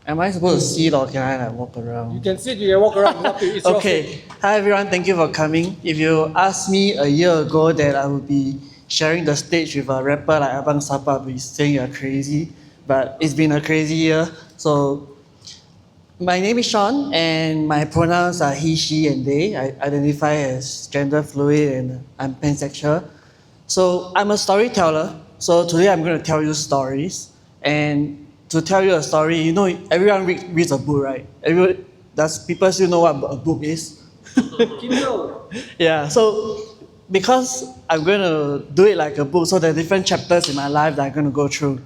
Am I supposed to sit or can I walk around? You can sit, you can walk around. It's up to you. It's your Okay. stage. Hi everyone, thank you for coming. If you asked me a year ago that I would be sharing the stage with a rapper like Abang Sapa, I'd be saying you're crazy. But it's been a crazy year. So my name is Sean and my pronouns are he, she and they. I identify as gender fluid and I'm pansexual. So I'm a storyteller. So today I'm going to tell you stories. And to tell you a story, everyone reads a book, right? Does people still know what a book is? Kindle. Yeah, so because I'm going to do it like a book, so there are different chapters in my life that I'm going to go through.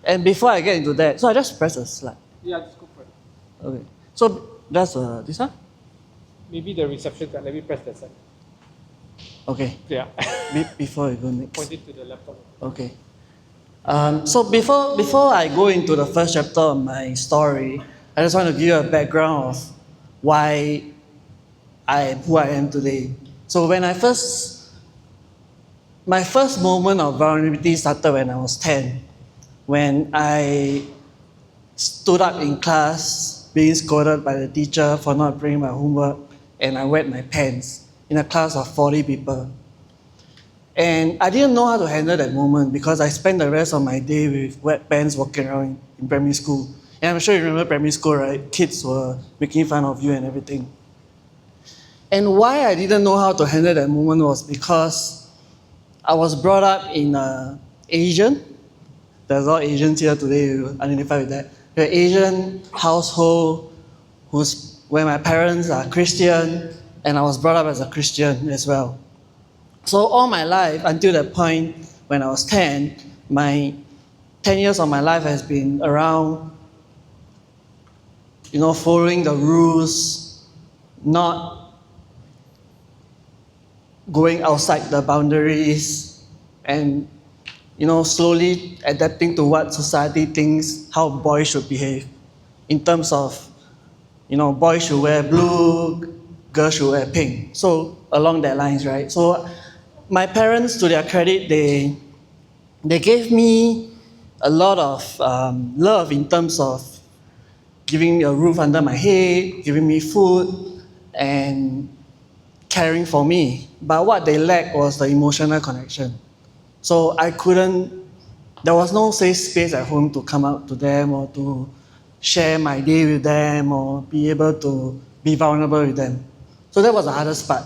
And before I get into that, so I just press a slide. Yeah, just go for it. Okay. So that's this one? Maybe the reception card. Let me press that side. Okay. Yeah. Before I go next. Point it to the laptop. Okay. So before I go into the first chapter of my story, I just want to give you a background of why I am who I am today. So my first moment of vulnerability started when I was 10, when I stood up in class being scolded by the teacher for not bringing my homework, and I wet my pants in a class of 40 people. And I didn't know how to handle that moment because I spent the rest of my day with wet pants walking around in primary school. And I'm sure you remember primary school, right? Kids were making fun of you and everything. And why I didn't know how to handle that moment was because I was brought up in Asian. There's a lot of Asians here today, you identify with that. The Asian household where my parents are Christian, and I was brought up as a Christian as well. So all my life, until that point when I was 10, my 10 years of my life has been around, following the rules, not going outside the boundaries, and, slowly adapting to what society thinks how boys should behave in terms of, boys should wear blue, girls should wear pink. So along that lines, right? So my parents, to their credit, they gave me a lot of love in terms of giving me a roof under my head, giving me food, and caring for me. But what they lacked was the emotional connection. So there was no safe space at home to come out to them or to share my day with them or be able to be vulnerable with them. So that was the hardest part.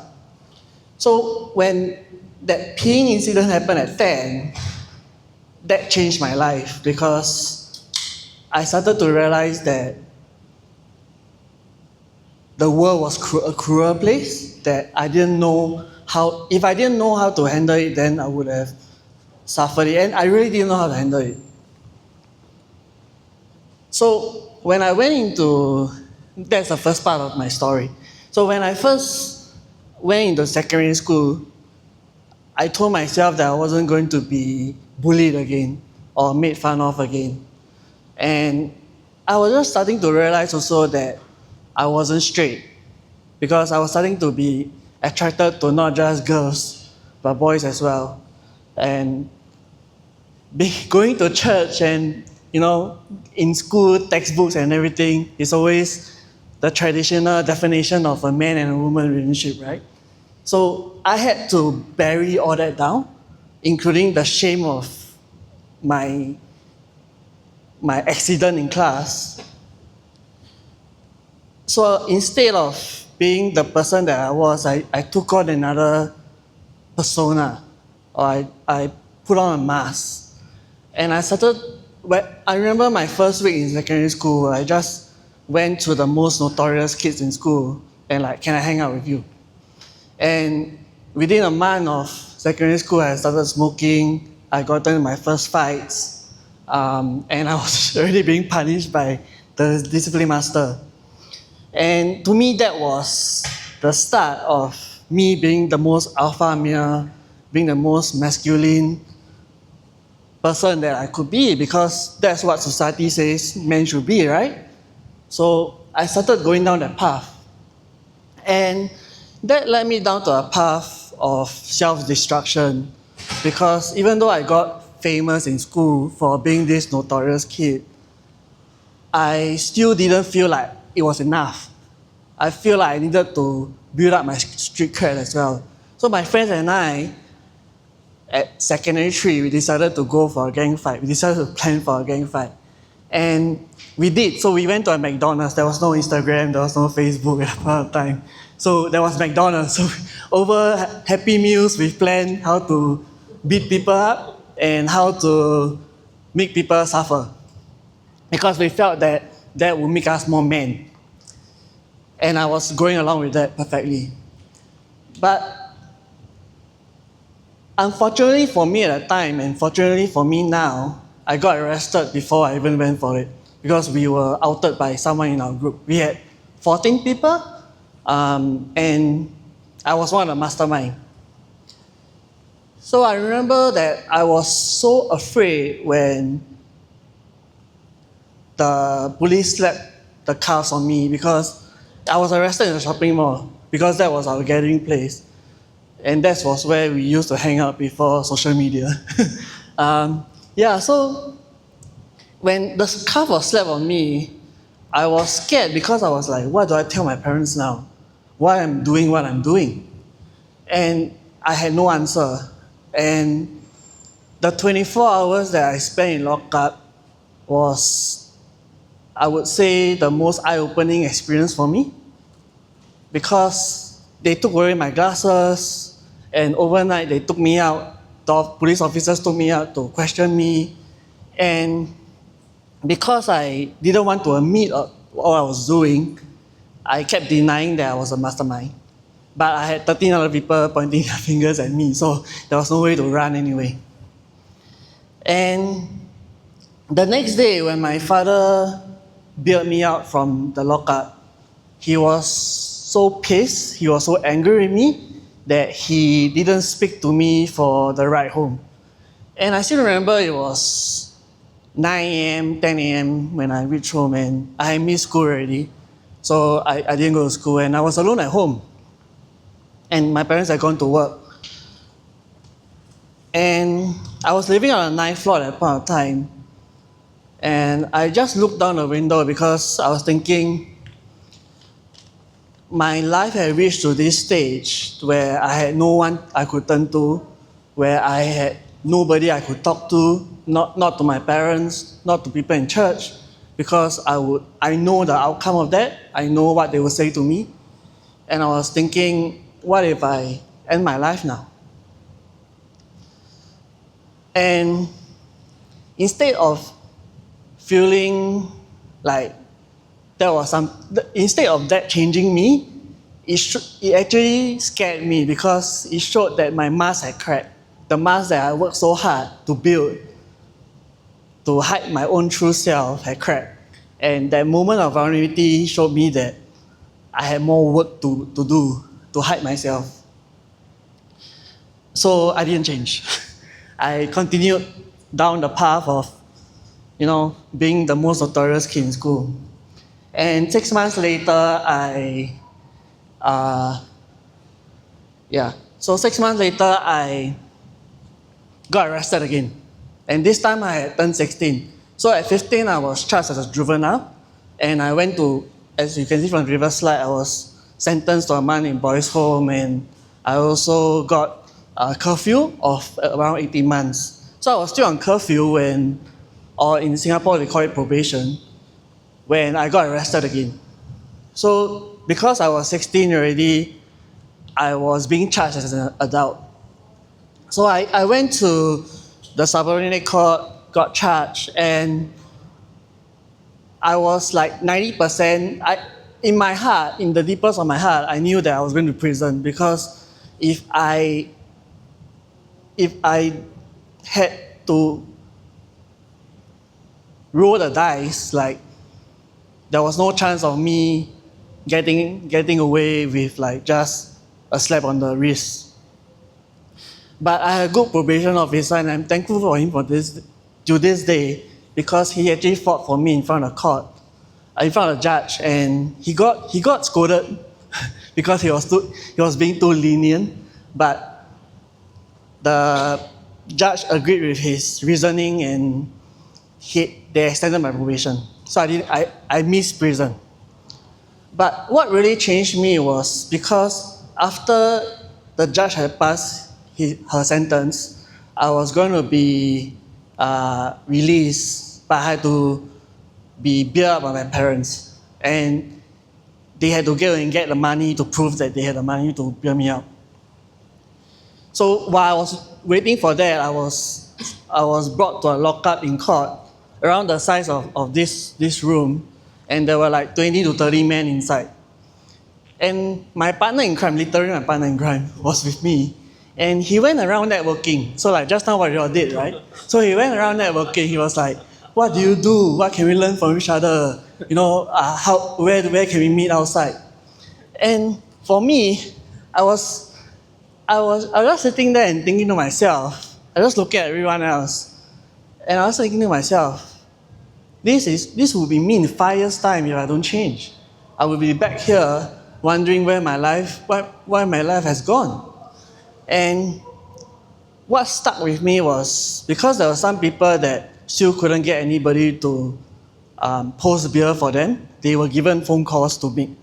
So when that peeing incident happened at 10, that changed my life because I started to realize that the world was a cruel place, that I didn't know how, if I didn't know how to handle it, then I would have suffered it. And I really didn't know how to handle it. So when I went into, that's the first part of my story. So when I first went into secondary school, I told myself that I wasn't going to be bullied again or made fun of again. And I was just starting to realize also that I wasn't straight because I was starting to be attracted to not just girls, but boys as well. And going to church and, in school, textbooks and everything is always the traditional definition of a man and a woman relationship, right? So I had to bury all that down, including the shame of my accident in class. So instead of being the person that I was, I took on another persona, or I put on a mask. And I remember my first week in secondary school, I just went to the most notorious kids in school and can I hang out with you? And within a month of secondary school, I started smoking. I got into my first fights, and I was already being punished by the discipline master. And to me, that was the start of me being the most alpha male, being the most masculine person that I could be, because that's what society says men should be, right? So I started going down that path. And that led me down to a path of self-destruction, because even though I got famous in school for being this notorious kid, I still didn't feel like it was enough. I feel like I needed to build up my street cred as well. So my friends and I, at secondary 3, we decided to go for a gang fight. We decided to plan for a gang fight. And we did. So we went to a McDonald's. There was no Instagram, there was no Facebook at that point of time. So there was McDonald's. So over Happy Meals, we planned how to beat people up and how to make people suffer. Because we felt that that would make us more men. And I was going along with that perfectly. But unfortunately for me at the time, and fortunately for me now, I got arrested before I even went for it because we were outed by someone in our group. We had 14 people, and I was one of the mastermind. So I remember that I was so afraid when the police slapped the cuffs on me because I was arrested in the shopping mall because that was our gathering place. And that was where we used to hang out before social media. So when the scarf was slapped on me, I was scared because I was like, what do I tell my parents now? Why I'm doing what I'm doing? And I had no answer. And the 24 hours that I spent in lockup was, I would say, the most eye-opening experience for me because they took away my glasses, and overnight they took me out. The police officers took me out to question me, and because I didn't want to admit what I was doing, I kept denying that I was a mastermind. But I had 13 other people pointing their fingers at me, so there was no way to run anyway. And the next day, when my father bailed me out from the lockup, he was so pissed, he was so angry with me that he didn't speak to me for the ride home. And I still remember it was 9 a.m., 10 a.m. when I reached home, and I missed school already. So I didn't go to school, and I was alone at home. And my parents had gone to work. And I was living on the 9th floor at that point of time. And I just looked down the window because I was thinking, my life had reached to this stage where I had no one I could turn to, where I had nobody I could talk to, not to my parents, not to people in church, because I know the outcome of that. I know what they would say to me. And I was thinking, what if I end my life now? And instead of feeling like instead of that changing me, it actually scared me because it showed that my mask had cracked. The mask that I worked so hard to build, to hide my own true self, had cracked. And that moment of vulnerability showed me that I had more work to do to hide myself. So I didn't change. I continued down the path of, being the most notorious kid in school. And 6 months later, So 6 months later, I got arrested again. And this time I had turned 16. So at 15, I was charged as a juvenile. And I went to, as you can see from the previous slide, I was sentenced to a month in boys' home. And I also got a curfew of around 18 months. So I was still on curfew or in Singapore, they call it probation, when I got arrested again. So because I was 16 already, I was being charged as an adult. So I went to the subordinate court, got charged, and I was like 90%. In my heart, in the deepest of my heart, I knew that I was going to prison because if I had to roll the dice, like there was no chance of me getting away with like just a slap on the wrist. But I had a good probation officer, and I'm thankful for him to this day, because he actually fought for me in front of court, in front of the judge, and he got scolded because he was being too lenient, but the judge agreed with his reasoning, and they extended my probation. So I missed prison. But what really changed me was because after the judge had passed her sentence, I was going to be released, but I had to be bailed out by my parents. And they had to go and get the money to prove that they had the money to bail me out. So while I was waiting for that, I was brought to a lockup in court around the size of this room, and there were like 20 to 30 men inside. And my partner in crime, literally my partner in crime, was with me. And he went around networking. So like just now what you all did, right? So he went around networking. He was like, what do you do? What can we learn from each other? You know, where can we meet outside? And for me, I was just sitting there and thinking to myself, I was just looking at everyone else. And I was thinking to myself, this will be me in 5 years' time if I don't change. I will be back here wondering where my life has gone. And what stuck with me was because there were some people that still couldn't get anybody to post beer for them, they were given phone calls to me.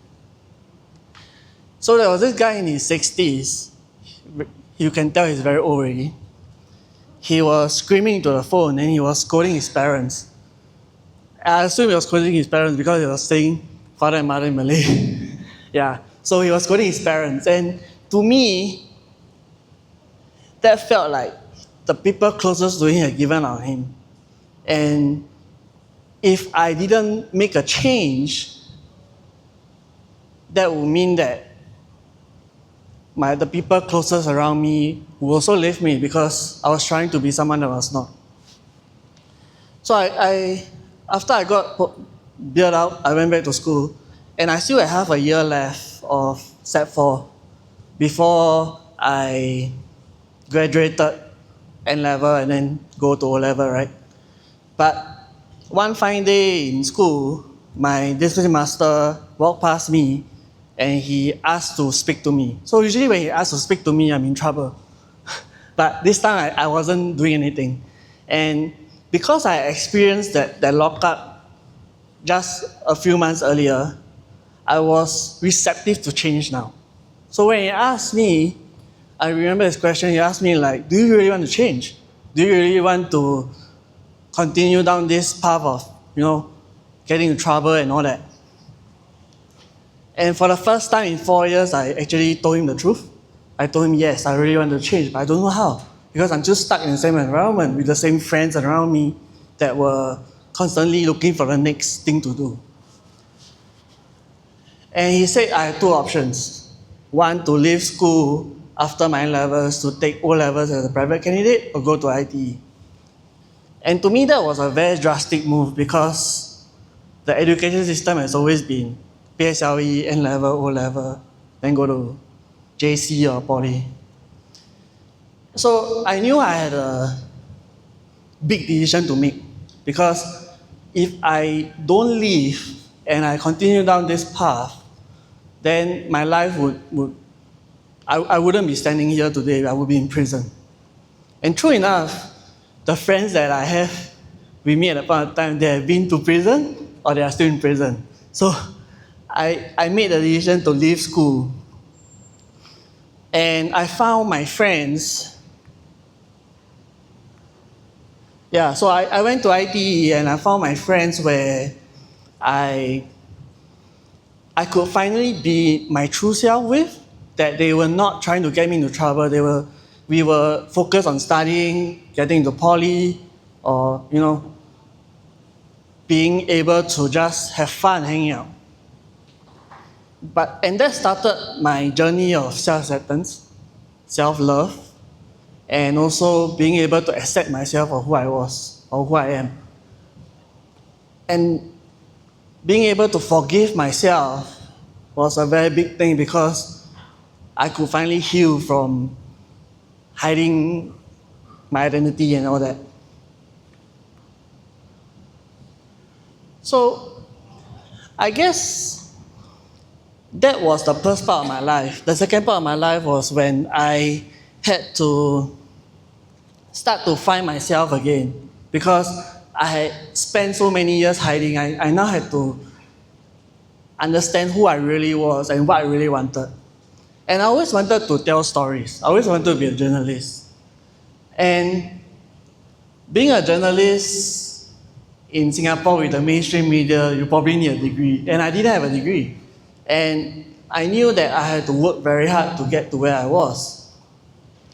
So there was this guy in his 60s. You can tell he's very old already. He was screaming into the phone and he was scolding his parents. I assume he was scolding his parents because he was saying father and mother in Malay. Yeah, so he was scolding his parents. And to me, that felt like the people closest to him had given on him. And if I didn't make a change, that would mean that the people closest around me would also leave me because I was trying to be someone that I was not. So after I got bailed out, I went back to school, and I still had half a year left of Set 4 before I graduated N-level and then go to O-level, right? But one fine day in school, my discipline master walked past me and he asked to speak to me. So usually when he asks to speak to me, I'm in trouble. But this time I wasn't doing anything. And because I experienced that lockup just a few months earlier, I was receptive to change now. So when he asked me, I remember his question, he asked me like, do you really want to change? Do you really want to continue down this path of, getting in trouble and all that? And for the first time in 4 years, I actually told him the truth. I told him, yes, I really want to change, but I don't know how. Because I'm just stuck in the same environment with the same friends around me that were constantly looking for the next thing to do. And he said I had two options. One, to leave school after my N-levels to take O-levels as a private candidate or go to ITE. And to me, that was a very drastic move because the education system has always been PSLE, N-level, O-level, then go to JC or Poly. So I knew I had a big decision to make because if I don't leave and I continue down this path, then my life I wouldn't be standing here today, I would be in prison. And true enough, the friends that I have with me at that point of time, they have been to prison or they are still in prison. So I made the decision to leave school. And I found my friends. Yeah, so I went to ITE and I found my friends where I could finally be my true self with, that they were not trying to get me into trouble. We were focused on studying, getting into Poly, or being able to just have fun hanging out. And that started my journey of self-acceptance, self-love, and also being able to accept myself for who I was or who I am. And being able to forgive myself was a very big thing because I could finally heal from hiding my identity and all that. So I guess that was the first part of my life. The second part of my life was when I had to start to find myself again because I had spent so many years hiding, I now had to understand who I really was and what I really wanted. And I always wanted to tell stories. I always wanted to be a journalist. And being a journalist in Singapore with the mainstream media, you probably need a degree. And I didn't have a degree. And I knew that I had to work very hard to get to where I was.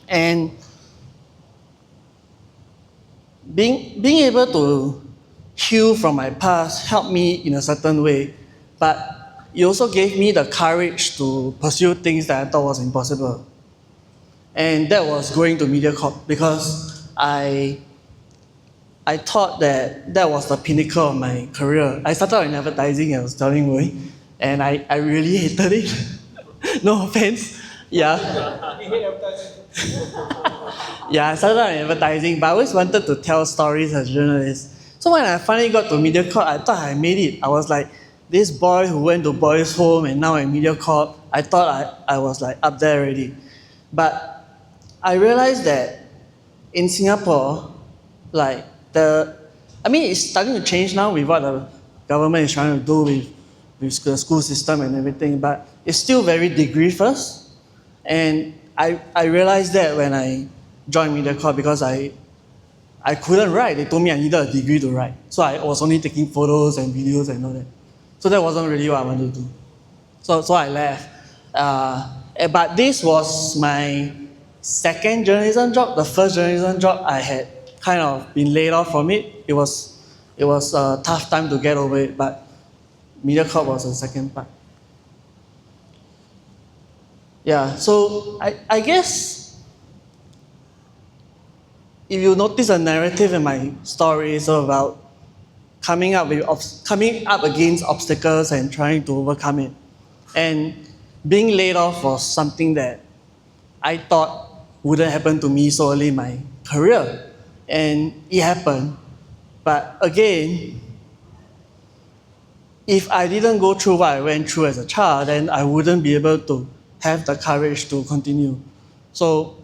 And being able to heal from my past helped me in a certain way, but it also gave me the courage to pursue things that I thought was impossible. And that was going to MediaCorp because I thought that that was the pinnacle of my career. I started in advertising, I was telling Wei, and I really hated it. No offense. Yeah. You hate advertising. Yeah, I started in advertising, but I always wanted to tell stories as a journalist. So when I finally got to MediaCorp, I thought I made it. I was like this boy who went to boys' home and now at MediaCorp. I thought I was like up there already. But I realized that in Singapore, like it's starting to change now with what the government is trying to do with the school system and everything, but it's still very degree first. And I realized that when I joined MediaCorp because I couldn't write. They told me I needed a degree to write. So I was only taking photos and videos and all that. So that wasn't really what I wanted to do. So I left. But this was my second journalism job. The first journalism job, I had kind of been laid off from it. It was a tough time to get over it, but MediaCorp was the second part. Yeah, so I guess if you notice a narrative in my story, it's all about coming up against obstacles and trying to overcome it. And being laid off was something that I thought wouldn't happen to me so early in my career. And it happened. But again, if I didn't go through what I went through as a child, then I wouldn't be able to have the courage to continue. So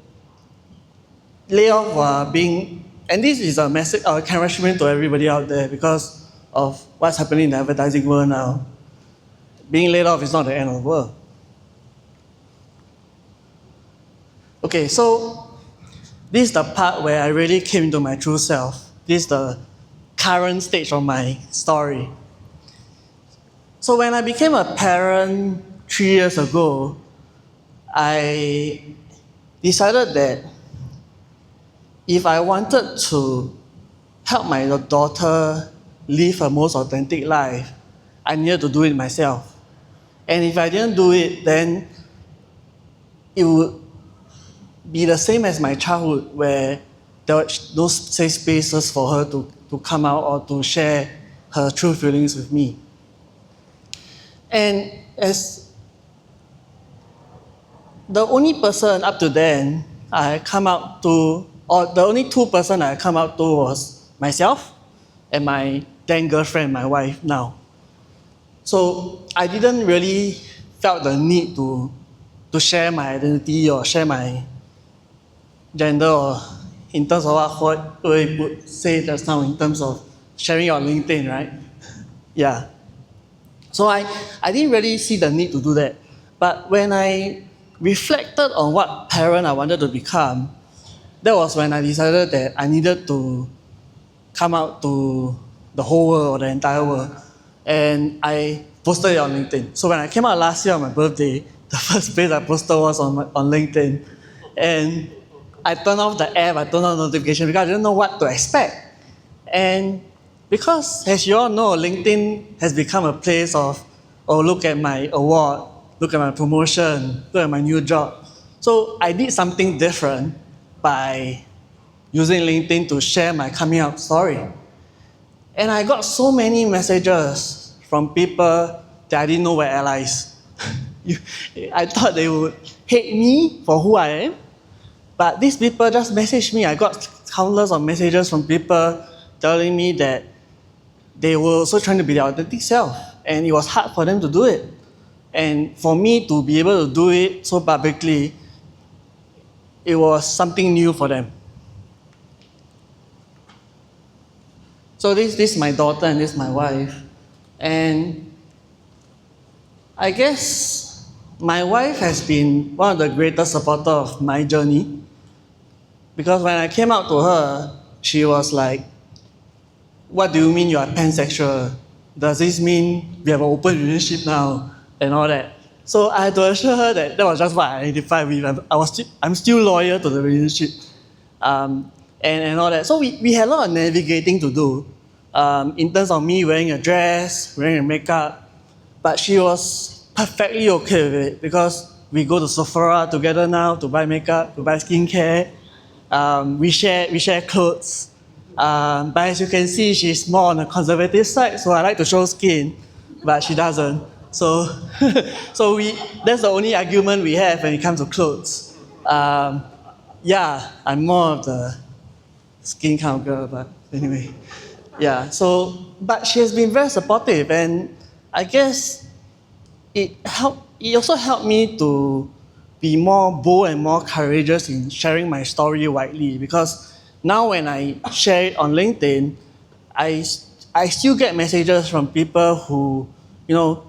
layoff and this is a message, encouragement to everybody out there because of what's happening in the advertising world now. Being laid off is not the end of the world. Okay, so this is the part where I really came into my true self. This is the current stage of my story. So when I became a parent 3 years ago, I decided that if I wanted to help my daughter live her most authentic life, I needed to do it myself. And if I didn't do it, then it would be the same as my childhood, where there were no safe spaces for her to come out or to share her true feelings with me. And as the only person up to then I come out to, or the only two person I come out to was myself and my then girlfriend, my wife now. So I didn't really felt the need to share my identity or share my gender, or in terms of what we would say just now in terms of sharing on LinkedIn, right? Yeah. So I didn't really see the need to do that. But when I reflected on what parent I wanted to become, that was when I decided that I needed to come out to the whole world or the entire world. And I posted it on LinkedIn. So when I came out last year on my birthday, the first place I posted was on LinkedIn. And I turned off the app, I turned off notification because I didn't know what to expect. And because, as you all know, LinkedIn has become a place of, oh, look at my award, look at my promotion, look at my new job. So I did something different by using LinkedIn to share my coming out story. And I got so many messages from people that I didn't know were allies. I thought they would hate me for who I am, but these people just messaged me. I got countless of messages from people telling me that they were also trying to be their authentic self, and it was hard for them to do it. And for me to be able to do it so publicly, it was something new for them. So this is my daughter and this is my wife. And I guess my wife has been one of the greatest supporters of my journey. Because when I came out to her, she was like, what do you mean you are pansexual? Does this mean we have an open relationship now? And all that. So I had to assure her that that was just what I identified with. I'm still loyal to the relationship. And all that. So we had a lot of navigating to do in terms of me wearing a dress, wearing a makeup. But she was perfectly okay with it because we go to Sephora together now to buy makeup, to buy skincare. We share clothes. But as you can see, she's more on the conservative side, so I like to show skin, but she doesn't. So, that's the only argument we have when it comes to clothes. Yeah, I'm more of the skin kind of girl, but anyway. Yeah, but she has been very supportive, and I guess it also helped me to be more bold and more courageous in sharing my story widely, because now when I share it on LinkedIn, I, I still get messages from people who,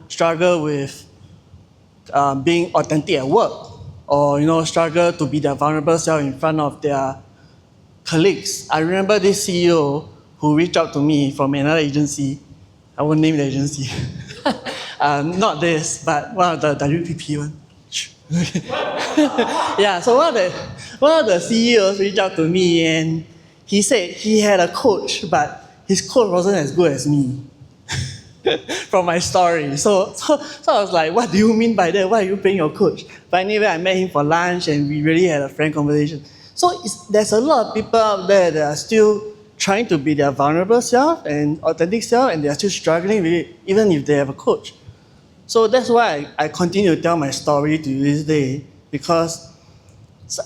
struggle with being authentic at work, or, struggle to be their vulnerable self in front of their colleagues. I remember this CEO who reached out to me from another agency. I won't name the agency. Not this, but one of the WPP one. Yeah, so one of the CEOs reached out to me and he said he had a coach, but his coach wasn't as good as me. From my story. So I was like, what do you mean by that? Why are you paying your coach? But anyway, I met him for lunch and we really had a frank conversation. So there's a lot of people out there that are still trying to be their vulnerable self and authentic self, and they're still struggling with it, even if they have a coach. So that's why I continue to tell my story to this day, because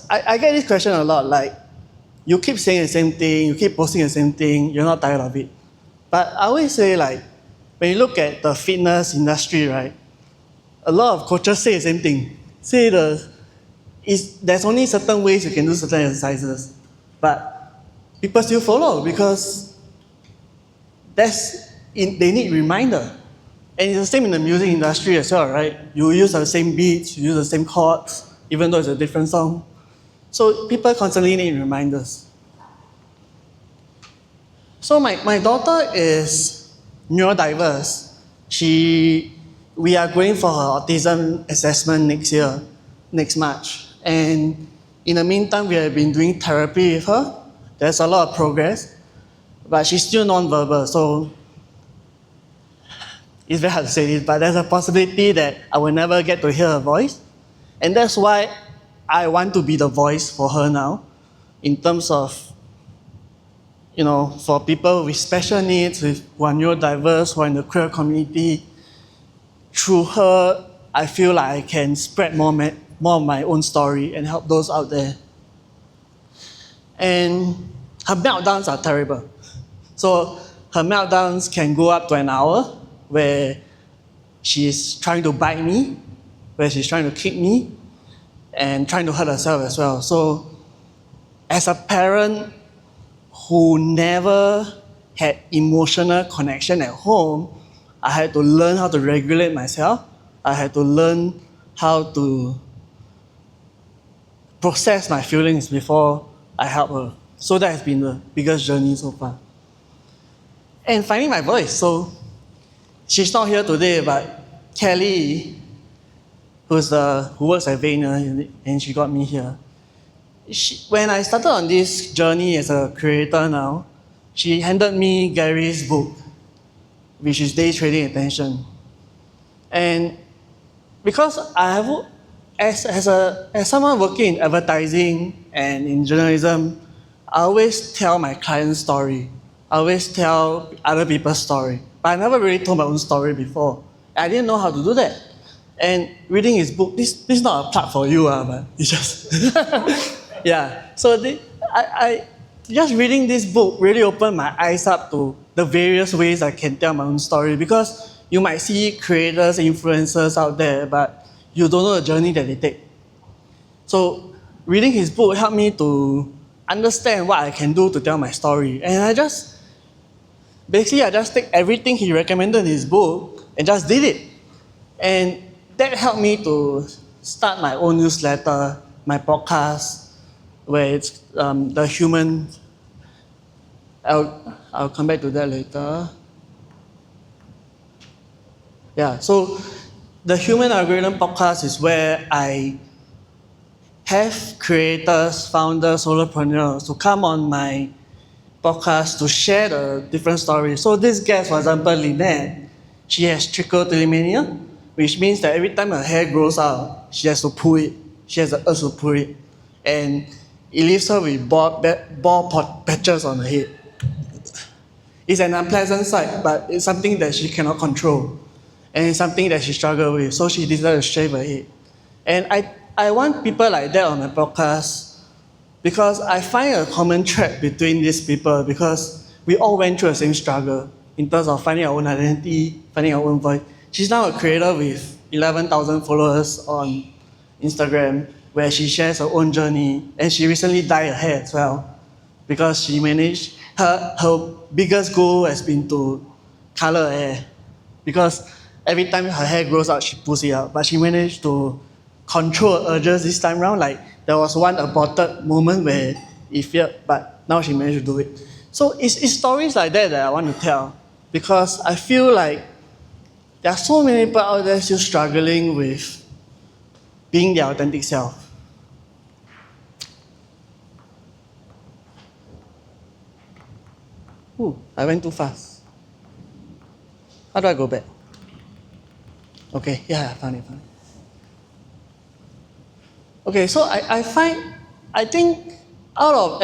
I get this question a lot, like, you keep saying the same thing, you keep posting the same thing, you're not tired of it. But I always say, like, when you look at the fitness industry, right, a lot of coaches say the same thing. There's only certain ways you can do certain exercises, but people still follow because they need reminder. And it's the same in the music industry as well, right? You use the same beats, you use the same chords, even though it's a different song. So people constantly need reminders. So my daughter is neurodiverse. We are going for her autism assessment next March. And in the meantime, we have been doing therapy with her. There's a lot of progress, but she's still non-verbal. So it's very hard to say this, but there's a possibility that I will never get to hear her voice. And that's why I want to be the voice for her now, in terms of, for people with special needs, who are neurodiverse, who are in the queer community. Through her, I feel like I can spread more of my own story and help those out there. And her meltdowns are terrible. So her meltdowns can go up to an hour, where she's trying to bite me, where she's trying to kick me, and trying to hurt herself as well. So as a parent who never had emotional connection at home, I had to learn how to regulate myself. I had to learn how to process my feelings before I help her. So that has been the biggest journey so far. And finding my voice. So she's not here today, but Kelly, who works at Vayner, and she got me here. When I started on this journey as a creator now, she handed me Gary's book, which is Day Trading Attention. And because as someone working in advertising and in journalism, I always tell my client's story. I always tell other people's story. But I never really told my own story before. I didn't know how to do that. And reading his book, this is not a plug for you, but it's just... Yeah, so I just reading this book really opened my eyes up to the various ways I can tell my own story, because you might see creators, influencers out there, but you don't know the journey that they take. So reading his book helped me to understand what I can do to tell my story. And basically I just take everything he recommended in his book and just did it. And that helped me to start my own newsletter, my podcast, where it's the human. I'll come back to that later. Yeah, so the Human Algorithm podcast is where I have creators, founders, solopreneurs to come on my podcast to share the different stories. So this guest, for example, Lynette, she has trichotillomania, which means that every time her hair grows out, she has to pull it. She has the urge to pull it. And it leaves her with bald patches on her head. It's an unpleasant sight, but it's something that she cannot control. And it's something that she struggles with. So she decided to shave her head. And I want people like that on my podcast because I find a common thread between these people because we all went through the same struggle in terms of finding our own identity, finding our own voice. She's now a creator with 11,000 followers on Instagram where she shares her own journey, and she recently dyed her hair as well because she managed, her biggest goal has been to color her hair because every time her hair grows out, she pulls it out, but she managed to control her urges this time round. Like there was one aborted moment where it failed, but now she managed to do it. So it's stories like that I want to tell because I feel like there are so many people out there still struggling with being their authentic self. Ooh, I went too fast. How do I go back? Okay, yeah, I found it. Okay, so I think out of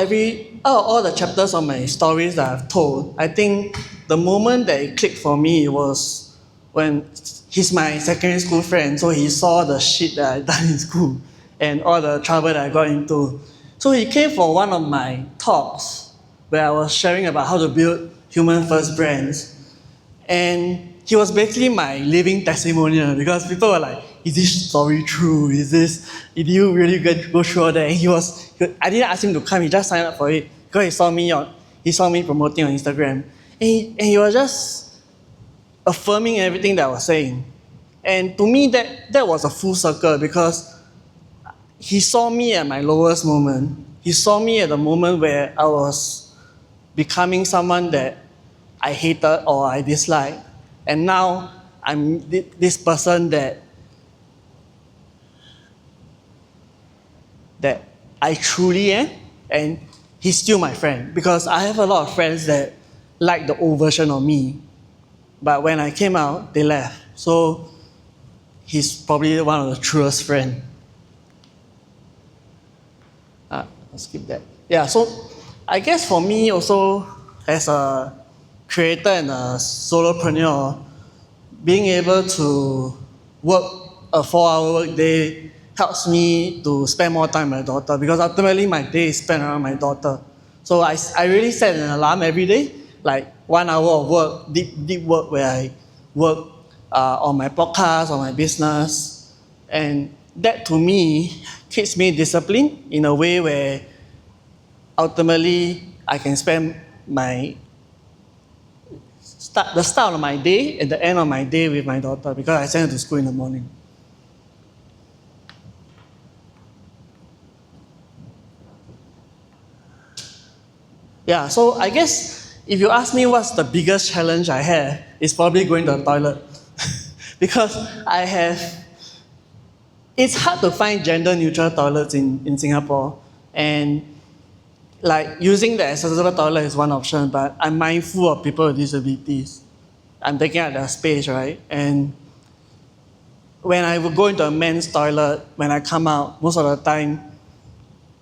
all the chapters of my stories that I've told, I think the moment that it clicked for me was when he's my secondary school friend, so he saw the shit that I done in school and all the trouble that I got into. So he came for one of my talks where I was sharing about how to build human first brands. And he was basically my living testimonial because people were like, is this story true? Did you really go through all that? And I didn't ask him to come, he just signed up for it because he saw me promoting on Instagram. And he was just affirming everything that I was saying. And to me, that was a full circle because he saw me at my lowest moment. He saw me at the moment where I was becoming someone that I hated or I disliked. And now I'm this person that I truly am, and he's still my friend because I have a lot of friends that like the old version of me. But when I came out, they left. So he's probably one of the truest friends. I'll skip that. Yeah, so I guess for me also, as a creator and a solopreneur, being able to work a 4-hour work day helps me to spend more time with my daughter because ultimately my day is spent around my daughter. So I really set an alarm every day, like 1 hour of work, deep work where I work on my podcast, on my business. And that to me keeps me disciplined in a way where ultimately I can spend the start of my day and the end of my day with my daughter because I send her to school in the morning. Yeah, so I guess if you ask me what's the biggest challenge I have, it's probably going to the toilet. Because it's hard to find gender neutral toilets in Singapore. And like using the accessible toilet is one option, but I'm mindful of people with disabilities. I'm taking up their space, right? And when I would go into a men's toilet, when I come out, most of the time,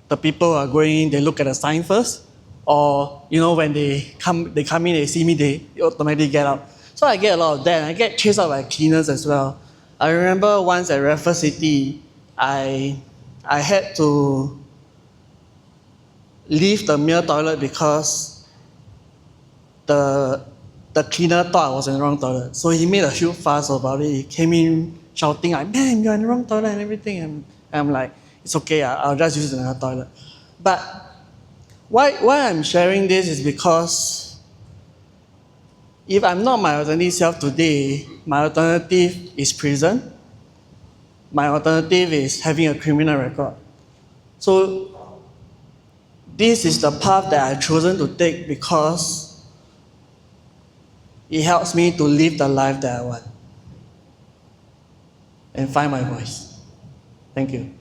the people who are going in, they look at the sign first. Or, when they come in, they see me, they automatically get out. So I get a lot of that, and I get chased out by cleaners as well. I remember once at Raffles City, I had to leave the male toilet because the cleaner thought I was in the wrong toilet. So he made a huge fuss about it. He came in shouting like, man, you're in the wrong toilet and everything. And I'm like, it's okay, I'll just use another toilet. But why I'm sharing this is because If I'm not my authentic self today, my alternative is prison. My alternative is having a criminal record. So this is the path that I've chosen to take because it helps me to live the life that I want and find my voice. Thank you.